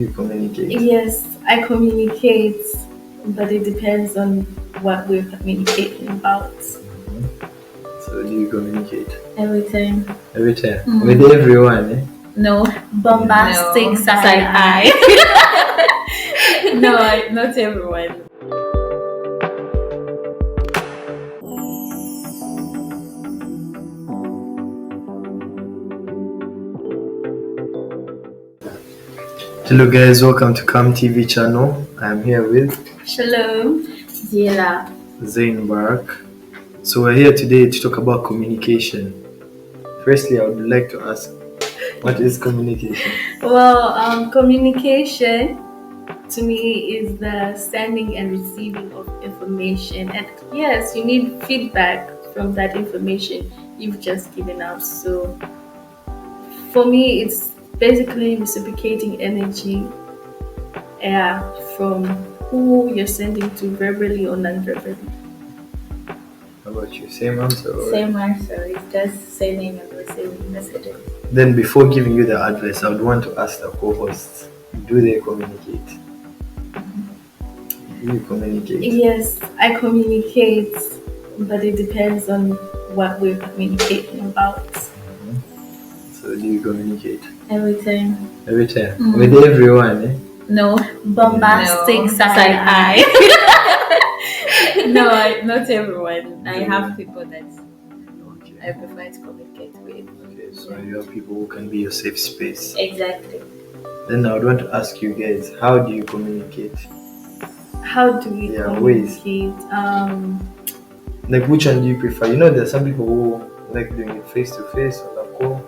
You communicate. Yes, I communicate, but it depends on what we're communicating about. So do you communicate? Every time. Every time? With everyone, eh? No, bombastic No. side eye. No, not everyone. Hello guys, welcome to Come TV channel. I'm here with Shalom. Zila. Zain Barak. So we're here today to talk about communication. Firstly, I would like to ask, what is communication? Well, communication to me is the sending and receiving of information. And yes, you need feedback from that information you've just given out. So for me, it's basically reciprocating energy from who you're sending to, verbally or non-verbally. How about you? Same answer? Or? Same answer. It's just sending and receiving messages. Then before giving you the advice, I would want to ask the co-hosts, do they communicate? Do you communicate? Yes, I communicate, but it depends on what we're communicating about. So do you communicate? Every time. Every time? With everyone, eh? No, bombastic No. side eye. No, not everyone. I have people that Okay. I prefer to communicate with. Okay, so you have people who can be your safe space. Exactly. Then I would want to ask you guys, how do you communicate? How do we Ways. communicate? Like which one do you prefer? You know, there's some people who like doing it face to face on a call.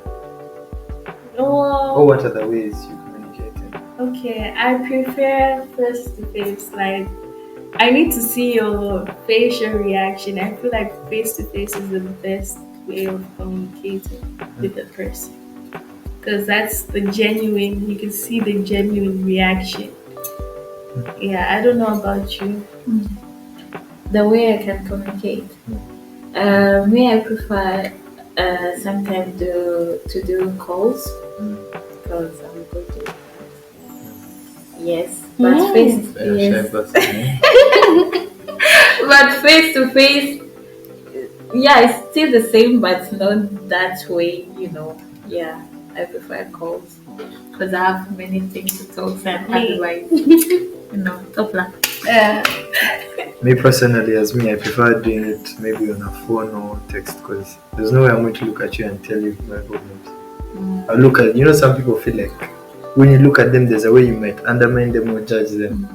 Or what are the ways you communicate in? Okay, I prefer face to face. Like, I need to see your facial reaction. I feel like face to face is the best way of communicating with a person, because that's the genuine. You can see the genuine reaction. Yeah, I don't know about you. The way I can communicate. Me, I prefer sometimes to do calls because I'm good at that. Yes, but face but face to face, yeah, it's still the same, but not that way. Yeah, I prefer calls because I have many things to talk and advice. Top luck. Me personally, as me, I prefer doing it maybe on a phone or text because there's no way I'm going to look at you and tell you my problems. I look at, some people feel like when you look at them, there's a way you might undermine them or judge them.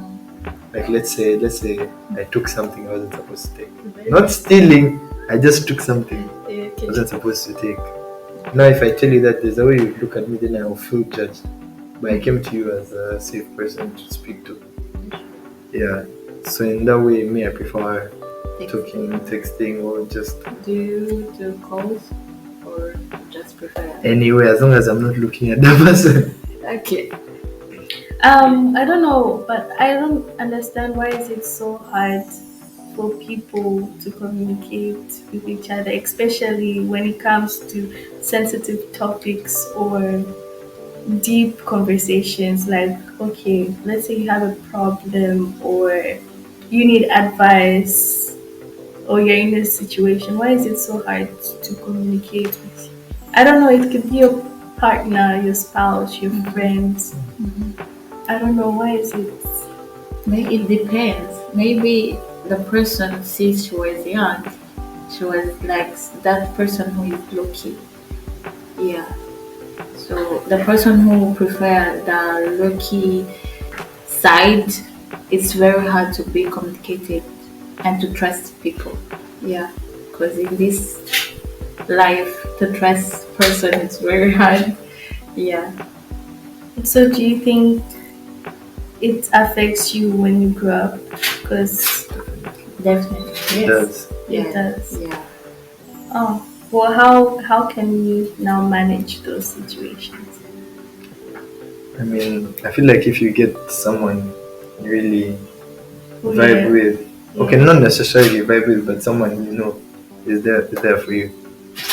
Like let's say I took something I wasn't supposed to take. Not stealing, I just took something I wasn't supposed to take. Now if I tell you that there's a way you look at me, then I will feel judged. But I came to you as a safe person to speak to. Yeah. So in that way, me, I prefer talking, texting, or just... Do you do calls or just prefer? Anyway, as long as I'm not looking at the person. Okay. I don't know, but I don't understand why is it so hard for people to communicate with each other, especially when it comes to sensitive topics or deep conversations. Like, okay, let's say you have a problem or you need advice or you're in a situation. Why is it so hard to communicate with? I don't know, it could be your partner, your spouse, your friends. I don't know, why is it? Maybe it depends. Maybe the person since she was young, she was like that person who is lucky. Yeah. So the person who prefer the lucky side, it's very hard to be communicated and to trust people. Yeah. Because in this life, to trust person is very hard. Yeah. So do you think it affects you when you grow up? Because Definitely. It does. it does. Yeah. Oh, well, how can you now manage those situations? I mean, I feel like if you get someone you really Who vibe you- with, okay, not necessarily vibe with, but someone is there for you.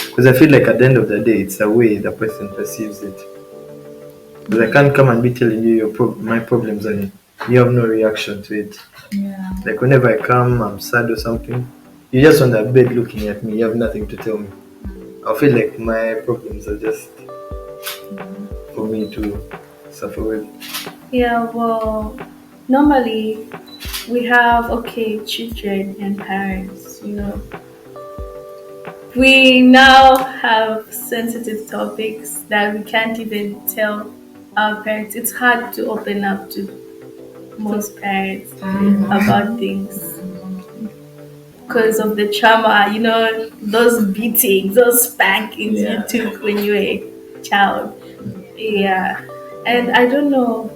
Because I feel like at the end of the day, it's the way the person perceives it. Because I can't come and be telling you my problems and you have no reaction to it. Yeah. Like whenever I come, I'm sad or something, you're just on that bed looking at me. You have nothing to tell me. I feel like my problems are just for me to suffer with. Yeah, well, normally we have okay children and parents, we now have sensitive topics that we can't even tell our parents. It's hard to open up to most parents about things because of the trauma, those beatings, those spankings you took when you were a child. Yeah. And I don't know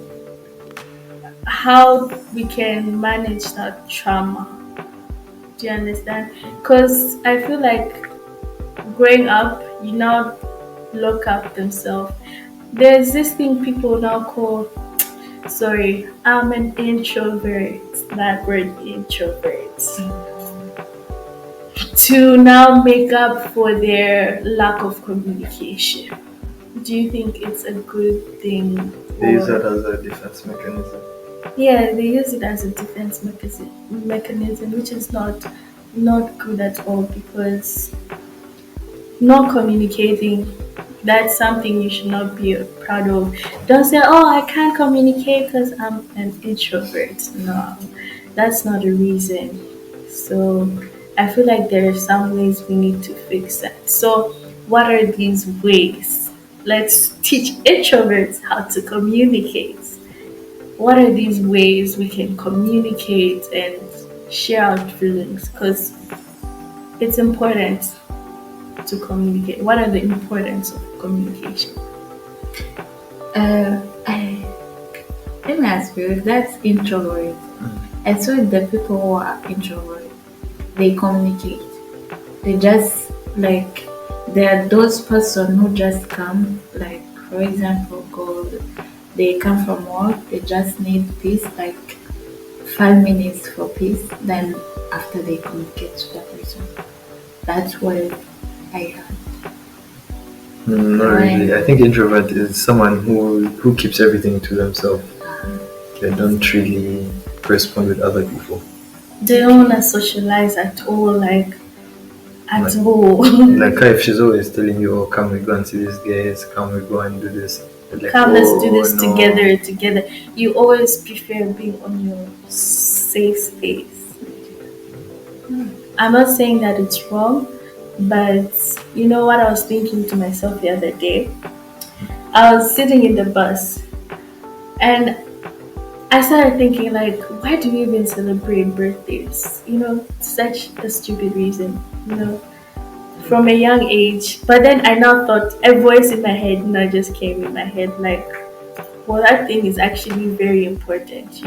how we can manage that trauma. Do you understand? Because I feel like growing up, you now look up themselves. There's this thing people now call, sorry, I'm an introvert. That word introvert. To now make up for their lack of communication. Do you think it's a good thing? They use that as a defense mechanism. Yeah, they use it as a defense mechanism, which is not good at all because not communicating, that's something you should not be proud of. Don't say, oh, I can't communicate because I'm an introvert. No, that's not a reason. So I feel like there are some ways we need to fix that. So what are these ways? Let's teach introverts how to communicate. What are these ways we can communicate and share our feelings? Because it's important to communicate. What are the importance of communication? I, let me ask you, that's introvert. I saw the people who are introvert, they communicate. They just like, there are those person who just come, like for example, they come from work, they just need peace, like 5 minutes for peace, then after they communicate to the person. That's what I heard. Not really. I think introvert is someone who keeps everything to themselves. They don't really correspond with other people. They don't want to socialize at all, like at all. Like if she's always telling you, "Oh, come we go and see these guys. Come we go and do this." Like, Come, let's do this no. together. You always prefer being on your safe space. I'm not saying that it's wrong, but you know what I was thinking to myself the other day? I was sitting in the bus and I started thinking like, why do we even celebrate birthdays? Such a stupid reason, from a young age. But then I now thought a voice in my head just came in my head like, well, that thing is actually very important.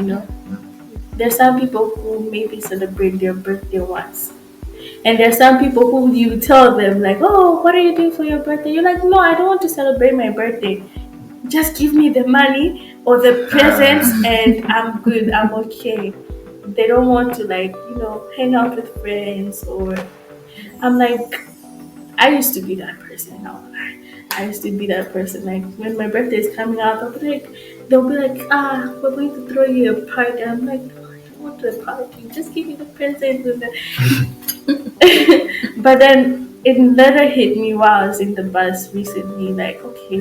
There's some people who maybe celebrate their birthday once. And there's some people who you tell them like, oh, what are you doing for your birthday? You're like, no, I don't want to celebrate my birthday. Just give me the money or the presents and I'm good, I'm okay. They don't want to hang out with friends or I'm like, I used to be that person now. I used to be that person. Like when my birthday is coming up, they'll be like, we're going to throw you a party. I'm like, no, I don't want a party. Just give me the presents and but then it later hit me while I was in the bus recently, like, okay,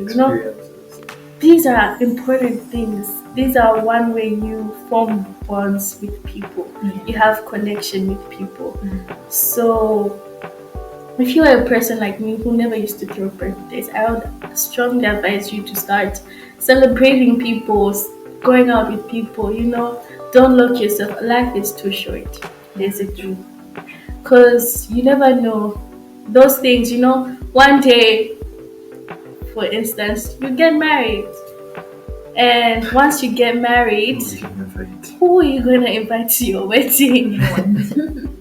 these are important things. These are one way you form bonds with people. You have connection with people. So if you are a person like me who never used to throw birthdays, I would strongly advise you to start celebrating people, going out with people, don't lock yourself. Life is too short, basically. Because you never know those things, one day, for instance, you get married. And once you get married, who are you going to invite to your wedding?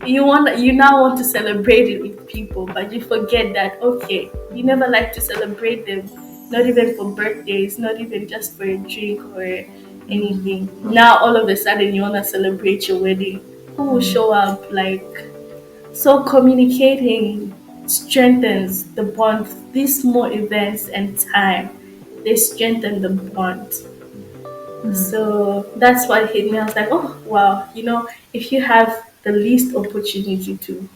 You now want to celebrate it with people, but you forget that, okay, you never like to celebrate them, not even for birthdays, not even just for a drink or anything. Now, all of a sudden, you want to celebrate your wedding. Who will show up? So communicating strengthens the bond, these small events and time. they strengthen the bond. Mm. So that's what hit me. I was like, oh wow, if you have the least opportunity to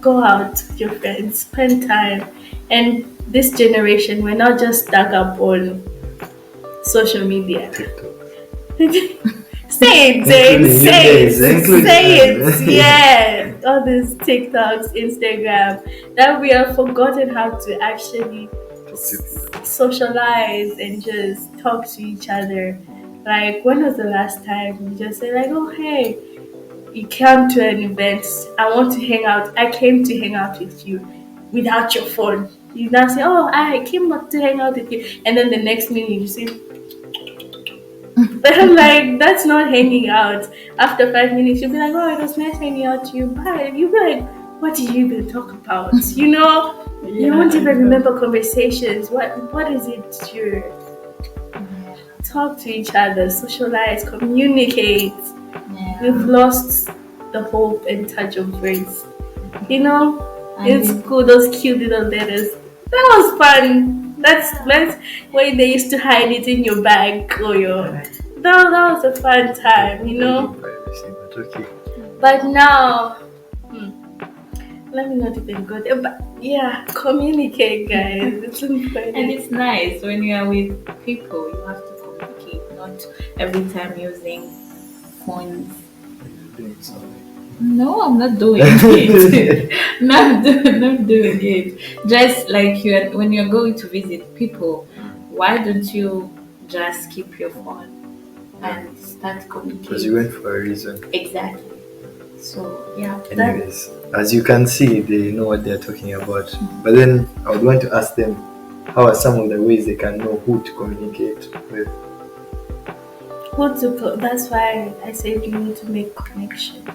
go out with your friends, spend time, and this generation, we're not just stuck up on social media. TikTok. Say it, Jane. Including you Say guys, it. including Say it. us. Yeah. All these TikToks, Instagram, that we have forgotten how to actually Talk to people. socialize and just talk to each other. Like, when was the last time you just say, like, oh, hey, you came to an event, I want to hang out. I came to hang out with you without your phone. You now say, oh, I came up to hang out with you. And then the next minute you say, but I'm like, that's not hanging out. After 5 minutes, you'll be like, oh, it was nice hanging out to you. Bye. You'll be like, what did you even talk about? You won't I even know. remember conversations. What is it you talk to each other, socialize, communicate? Yeah. We've lost the hope and touch of words. You know, in And school, those cute little letters. That was fun. That's when they used to hide it in your bag or your. That was a fun time. Privacy, but okay. But now, hmm, let me not even go there. But yeah, communicate, guys. It's important. And it's nice when you are with people, you have to communicate, not every time using phones. Doing something. No, I'm not doing it. Not doing it. Just like when you're going to visit people, why don't you just keep your phone and start Because you communicating? went for a reason. Exactly. So yeah, Anyways, as you can see, they know what they're talking about. But then I would want to ask them, how are some of the ways they can know who to communicate with? That's why I said you need to make connections.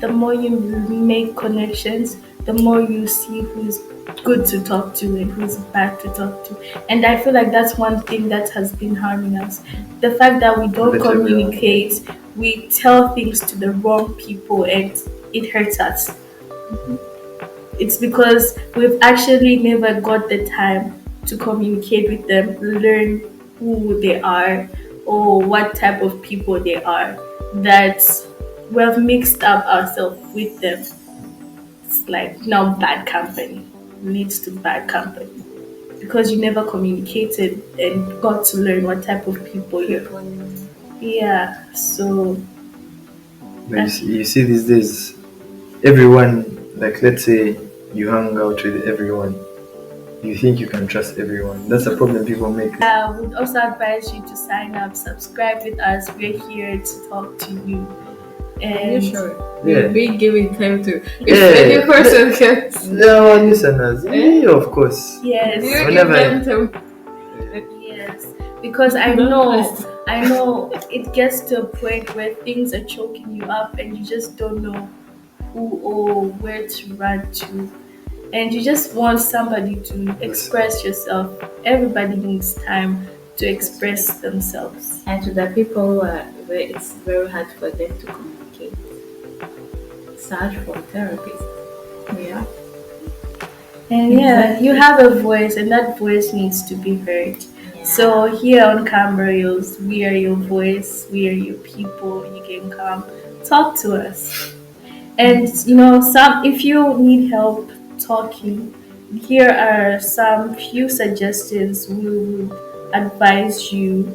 The more you make connections, the more you see who's good to talk to and who's bad to talk to. And I feel like that's one thing that has been harming us. The fact that we don't Let everyone- communicate, we tell things to the wrong people and it hurts us. It's because we've actually never got the time to communicate with them, learn who they are or what type of people they are, that we have mixed up ourselves with them. It's like now bad company leads to bad company because you never communicated and got to learn what type of people you're. Yeah, so But you see these days, everyone, like let's say you hang out with everyone, you think you can trust everyone. That's a problem people make. I would also advise you to sign up, subscribe with us. We're here to talk to you. are And you sure? Yeah. We've been giving time to if Yeah. any person gets No, listeners, yeah, of course. yes, you give Whenever- them to yes, because I know it gets to a point where things are choking you up and you just don't know who or where to run to. And you just want somebody to express yourself. Everybody needs time to express themselves. and to the people who are it's very hard for them to communicate. Search for therapist. Yeah. And yeah, you have a voice and that voice needs to be heard. Yeah. So here on Cambarios, we are your voice, we are your people. You can come talk to us. And if you need help talking, here are some few suggestions we would advise you.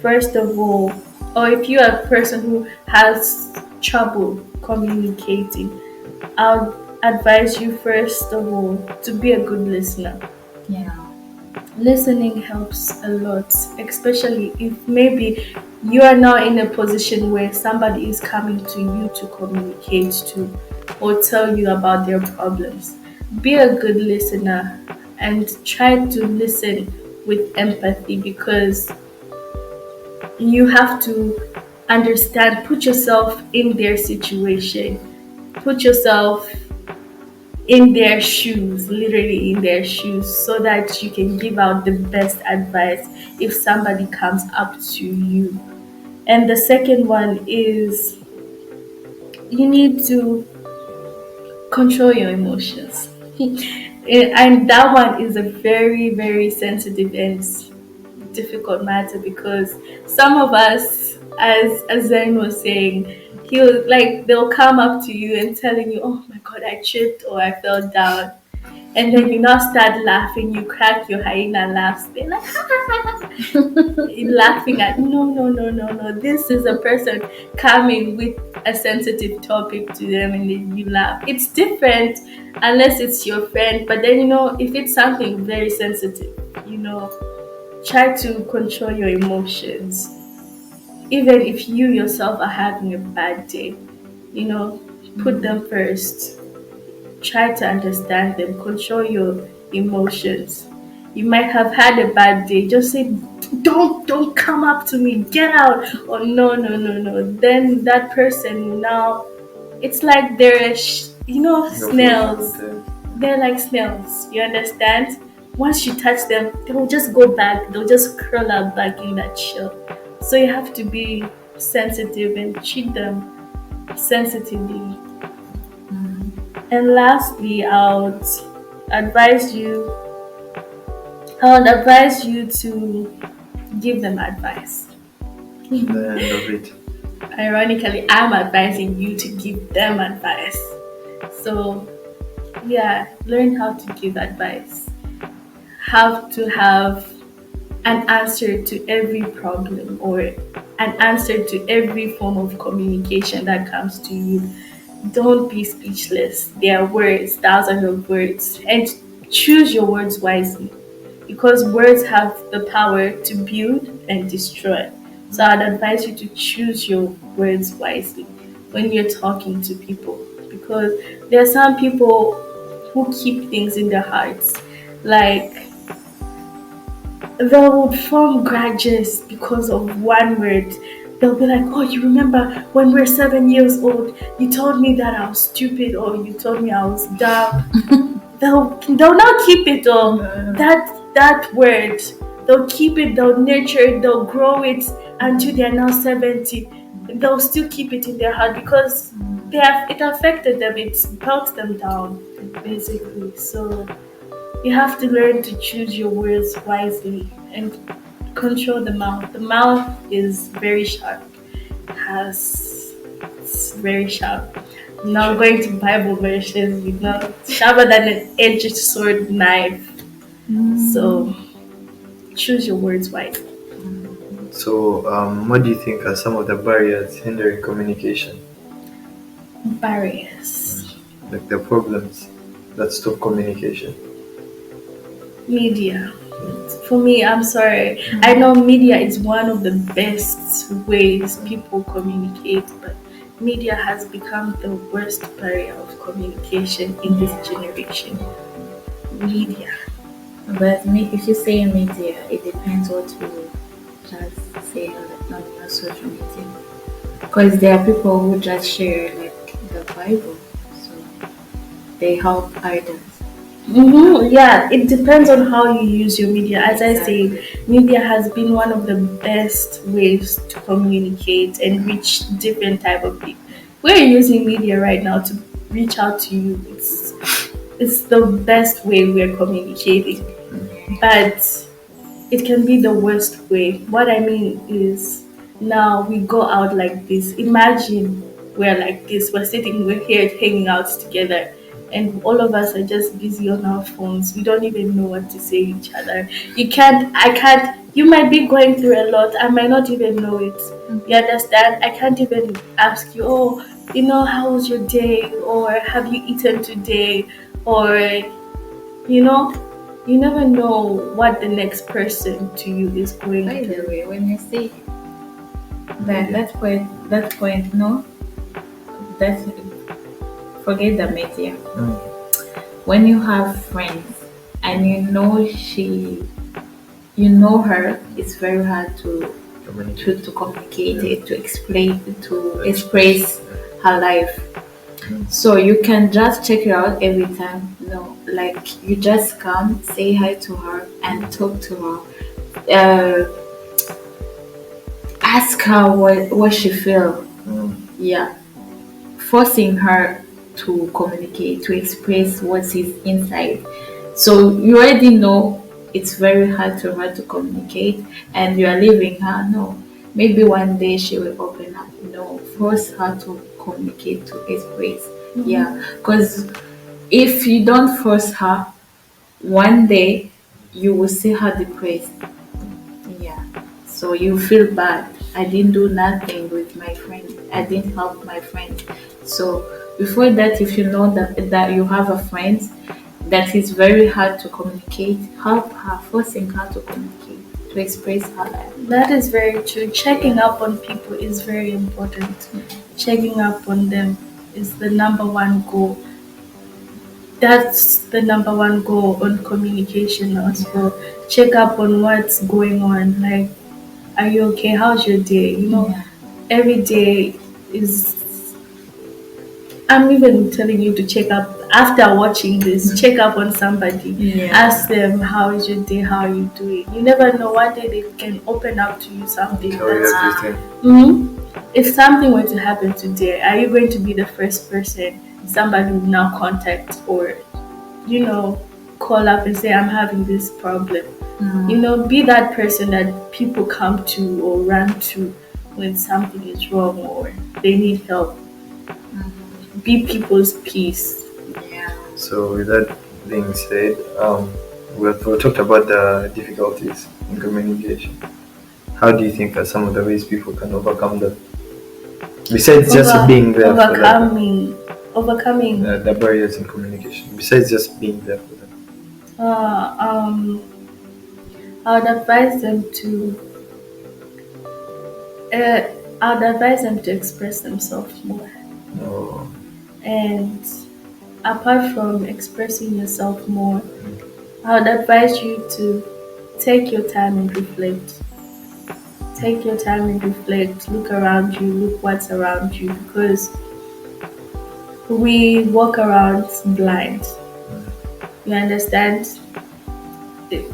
First of all, or if you are a person who has trouble communicating, I'll advise you first of all to be a good listener. Yeah. Listening helps a lot, especially if maybe you are now in a position where somebody is coming to you to communicate to or tell you about their problems. Be a good listener and try to listen with empathy because you have to understand, put yourself in their situation, put yourself in their shoes, literally in their shoes, so that you can give out the best advice if somebody comes up to you. And the second one is you need to control your emotions. And that one is a very, very sensitive and difficult matter because some of us, as Zen was saying, he'll like they'll come up to you and telling you, "Oh my God, I tripped or I fell down," and then you now start laughing. You crack your hyena laughs. They're like laughing at no. This is a person coming with a sensitive topic to them, and then you laugh. It's different unless it's your friend, but then if it's something very sensitive, you know try to control your emotions. Even if you yourself are having a bad day, you know, put them first. Try to understand them, control your emotions. You might have had a bad day. Just say, don't come up to me, get out. Or no. Then that person will now, it's like they're, No problem snails. with them. They're like snails. You understand? Once you touch them, they will just go back. They'll just curl up back in that shell. So you have to be sensitive and treat them sensitively. And lastly, advise you. I would advise you to give them advice. The end of it. Ironically, I'm advising you to give them advice. So, yeah, learn how to give advice. Have to have an answer to every problem or an answer to every form of communication that comes to you. Don't be speechless. There are words, thousands of words, and choose your words wisely because words have the power to build and destroy. So I'd advise you to choose your words wisely when you're talking to people because there are some people who keep things in their hearts. Like they would form grudges because of one word. They'll be like, "Oh, you remember when we were 7 years old? You told me that I was stupid, or you told me I was dumb." They'll not keep it all. That word, they'll keep it. They'll nurture it. They'll grow it until they are now 70. They'll still keep it in their heart because it affected them. It's brought them down, basically. So you have to learn to choose your words wisely and control the mouth. The mouth is very sharp. It's very sharp. I'm now going to Bible verses, sharper than an edged sword knife. So choose your words wisely. So, what do you think are some of the barriers hindering communication? Barriers. Like the problems that stop communication? Media. For me, I'm sorry. I know media is one of the best ways people communicate, but media has become the worst barrier of communication in this generation. Media. But if you say media, it depends what you just say on your social media. Because there are people who just share like the Bible, so they help others. Yeah, it depends on how you use your media. As I say, media has been one of the best ways to communicate and reach different type of people. We're using media right now to reach out to you. It's the best way we're communicating, but it can be the worst way. What I mean is now we go out like this. Imagine we're like this. We're here hanging out together, and all of us are just busy on our phones. We don't even know what to say to each other. I can't. You might be going through a lot. I might not even know it. You understand? I can't even ask you, "Oh, how was your day?" or "Have you eaten today?" or you know, you never know what the next person to you is going By the through. way, when you say that point, no, that forget the media. When you have friends and you know her, it's very hard to communicate it, to explain, to express her life. So you can just check her out every time. No, like you just come, say hi to her, and talk to her. Ask her what she feel. Yeah, forcing her to communicate, to express what is inside. So you already know it's very hard for her to communicate, and you are leaving her. No, maybe one day she will open up. No, force her to communicate, to express. Yeah, because if you don't force her, one day you will see her depressed. Yeah. So you feel bad. I didn't do nothing with my friend. I didn't help my friend. So before that, if you know that you have a friend that is very hard to communicate, help her, forcing her to communicate, to express her life. That is very true. Checking up on people is very important. Checking up on them is the number one goal. That's the number one goal on communication as well. Check up on what's going on. Like, are you okay? How's your day? Yeah. Every day is. I'm even telling you to check up after watching this. Check up on somebody. Yeah. Ask them how is your day? How are you doing? You never know. One day they can open up to you something. Tell you everything. If something were to happen today, are you going to be the first person somebody will now contact or, you know, call up and say, I'm having this problem? Be that person that people come to or run to when something is wrong or they need help. Be people's peace. Yeah. So with that being said, we talked about the difficulties in communication. How do you think are some of the ways people can overcome them? Besides just being there for overcoming the barriers in communication. Besides just being there for them. I would advise them to express themselves more. Oh. And apart from expressing yourself more, I would advise you to take your time and reflect. Take your time and reflect. Look around you. Look what's around you, because we walk around blind. You understand?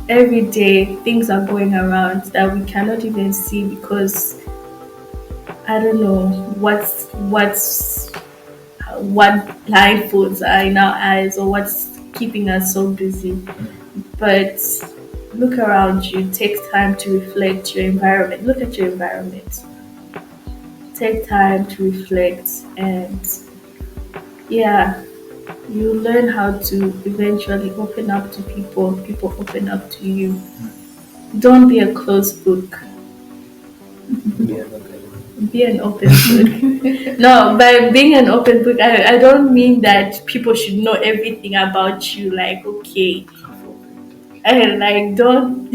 Every day things are going around that we cannot even see because I don't know what blindfolds are in our eyes or what's keeping us so busy. But look around you. Take time to reflect your environment. Look at your environment. Take time to reflect, and you learn how to eventually open up to people. People open up to you. Don't be a closed book. Be an open book. No, by being an open book, I don't mean that people should know everything about you. Like, okay, and like don't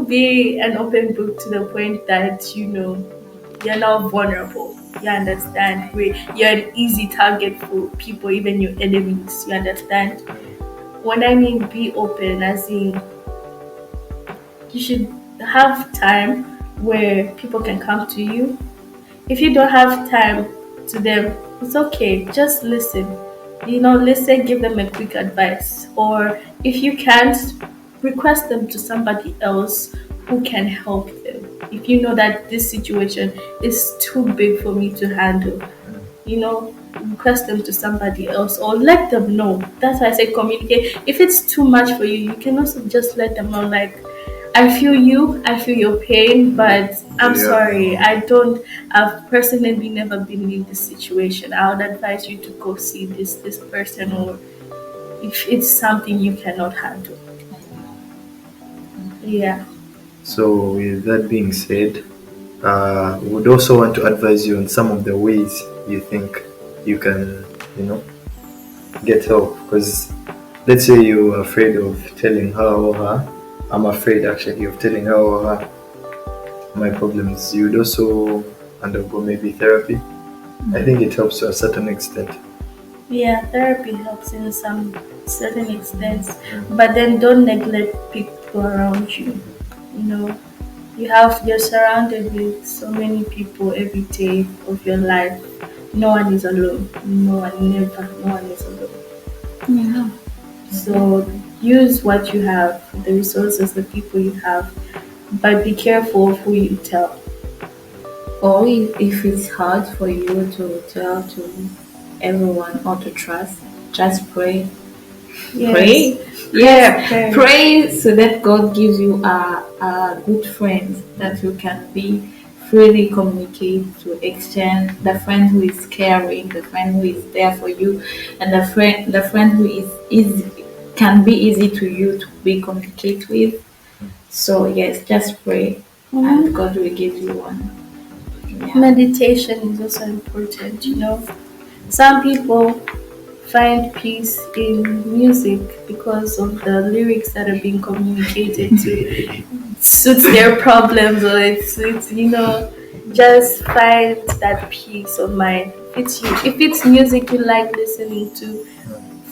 be an open book to the point that you're not vulnerable. You understand? Where you're an easy target for people, even your enemies. You understand? When I mean be open, as in you should have time where people can come to you. If you don't have time to them, it's okay. Just listen. Listen, give them a quick advice. Or if you can't, request them to somebody else who can help them. If you know that this situation is too big for me to handle, request them to somebody else or let them know. That's why I say communicate. If it's too much for you, you can also just let them know, like, I feel you, I feel your pain, but I'm sorry, I've personally never been in this situation. I would advise you to go see this person, or if it's something you cannot handle. Yeah. So with that being said, would also want to advise you on some of the ways you think you can, get help. Because let's say you're afraid of telling her or her. I'm afraid actually of telling her or her my problems. You would also undergo maybe therapy. I think it helps to a certain extent. Yeah, therapy helps in some certain extents, but then don't neglect people around you. You're surrounded with so many people every day of your life. No one is alone. No one is alone. Yeah. So use what you have, the resources, the people you have, but be careful of who you tell. Or if it's hard for you to tell to everyone or to trust, just pray. Yes. Pray. Yeah, Prayer. pray so that God gives you a good friend that you can be freely communicate to exchange the friend who is caring, the friend who is there for you, and the friend who is easy can be easy to you to be communicate with. So yes, just pray, and God will give you one. Yeah. Meditation is also important, you know. Some people find peace in music because of the lyrics that are being communicated to suits their problems, or it suits, you know, just find that peace of mind. If it's music you like listening to,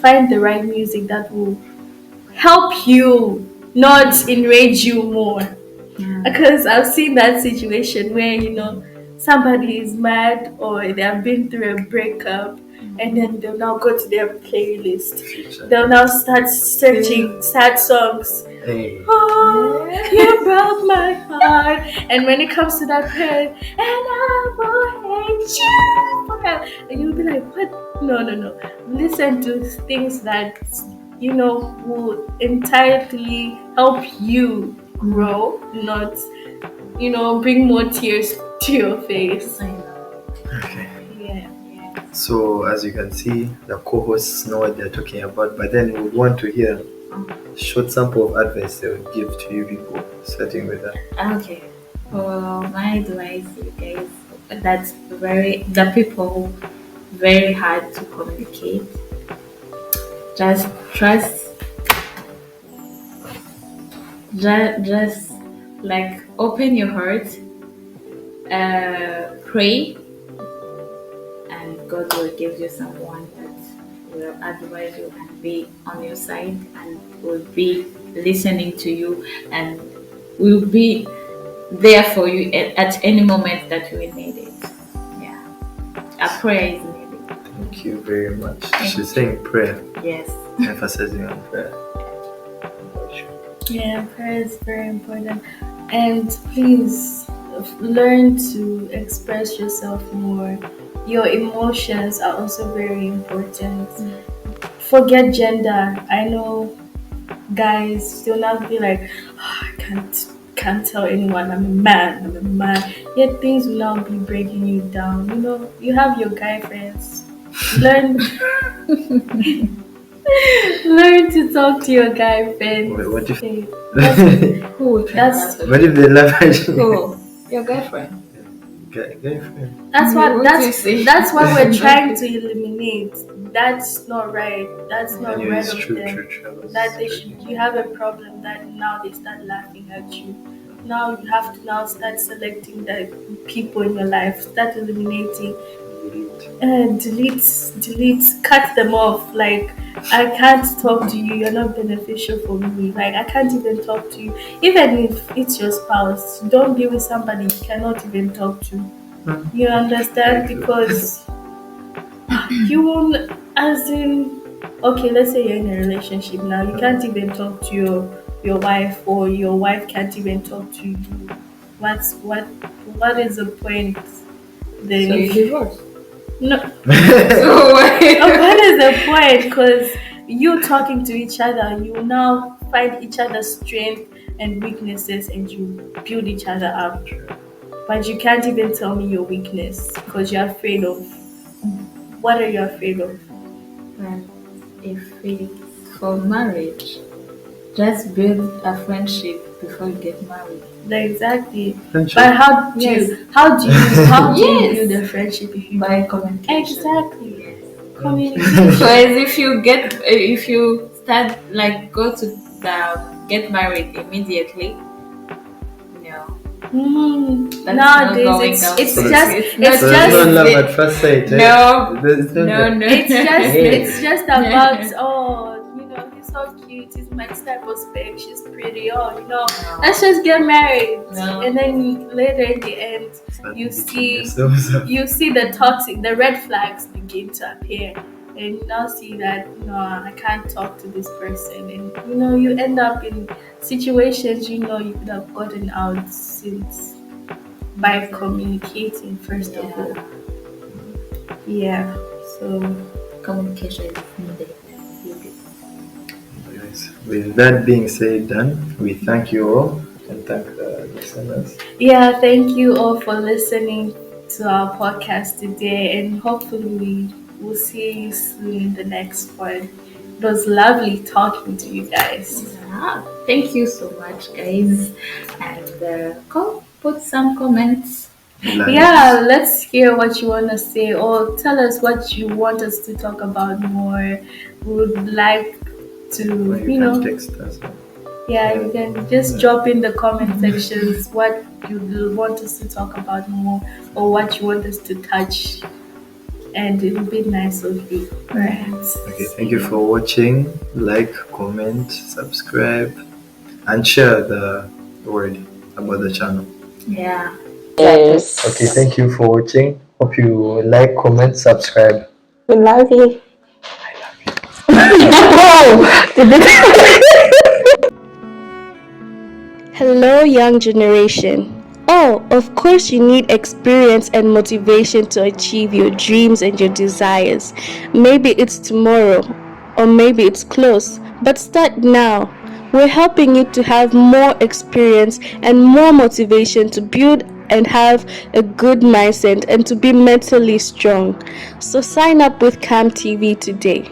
find the right music that will help you, not enrage you more. Because I've seen that situation where, you know, somebody is mad or they have been through a breakup, and then they'll now go to their playlist. They'll now start searching sad songs. Hey. Oh, you broke my heart. And when it comes to that prayer, and I will hate you forever. And you'll be like, what? No, no, no. Listen to things that, you know, will entirely help you grow, not, you know, bring more tears to your face. I know. Okay. Yeah. So as you can see, the co-hosts know what they're talking about, but then we would want to hear short sample of advice they would give to you people, starting with that. Okay. For my advice, you guys, that's the people very hard to communicate. Just trust. Just like open your heart, pray, and God will give you someone that will advise you and be on your side and will be listening to you and will be there for you at any moment that you will need it. Yeah, a prayer is needed. Thank you very much. She's saying prayer, Yes. emphasizing on prayer. Yeah, prayer is very important. And please learn to express yourself more. Your emotions are also very important. Forget gender. I know guys still not be like, "Oh, I can't tell anyone I'm a man, I'm a man." Yet things will now be breaking you down. You know, you have your guy friends. Learn learn to talk to your guy friends. Wait, what if- Hey, Who? that's What if they love actually? Who? Your girlfriend. Girlfriend. that's What what do you say? that's what we're trying to eliminate. That's not right. That's not Yeah, right it's of true, them. true. That they should, you have a problem that now they start laughing at you. Now you have to now start selecting the people in your life, start eliminating, delete, cut them off. Like, I can't talk to you, you're not beneficial for me. Like, I can't even talk to you. Even if it's your spouse, don't be with somebody you cannot even talk to. You understand? Because you won't, as in, okay, let's say you're in a relationship now, you can't even talk to your wife, or your wife can't even talk to you. What is the point then? So you divorce. No. So What is the point? Because you talking to each other, you now find each other's strength and weaknesses, and you build each other up. But you can't even tell me your weakness because you're afraid of. What are you afraid of? Well, if it's for marriage, just build a friendship before you get married. Exactly. Friendship. But how do Yes. you Yes. build a friendship if you By don't communication. Exactly. Yes. Communication. Because if you start like go to get married immediately, no. That's not Nowadays going it's down. it's So just it's it's So just there's no love at first sight. No. There's No, love. no. it's just about, oh, you know, he's so cute, he's my type of spec, she's pretty, oh, you know, let's just get married. No. And then later in the end Start you beating see yourselves up. the red flags begin to appear, and you now see that, no, I can't talk to this person, and you know, you end up in situations, you know, you could have gotten out since by communicating first of all. Yeah, so Communication is needed. with that being said, then we thank you all and thank the listeners. Yeah, thank you all for listening to our podcast today, and hopefully we will see you soon in the next one. It was lovely talking to you guys. Yeah, thank you so much, guys. And go put some comments. Yeah, let's hear what you want to say, or tell us what you want us to talk about more. We would like to, Or you can text us. Yeah, you can just drop in the comment sections what you want us to talk about more, or what you want us to touch, and it would be nice of you. Right. Okay, thank you for watching. Like, comment, subscribe, and share the word about the channel. Yeah. Yes. Okay, thank you for watching. Hope you like, comment, subscribe. We love you. Hello, young generation. Oh, of course, you need experience and motivation to achieve your dreams and your desires. Maybe it's tomorrow, or maybe it's close, but start now. We're helping you to have more experience and more motivation to build and have a good mindset and to be mentally strong. So sign up with Cam TV today.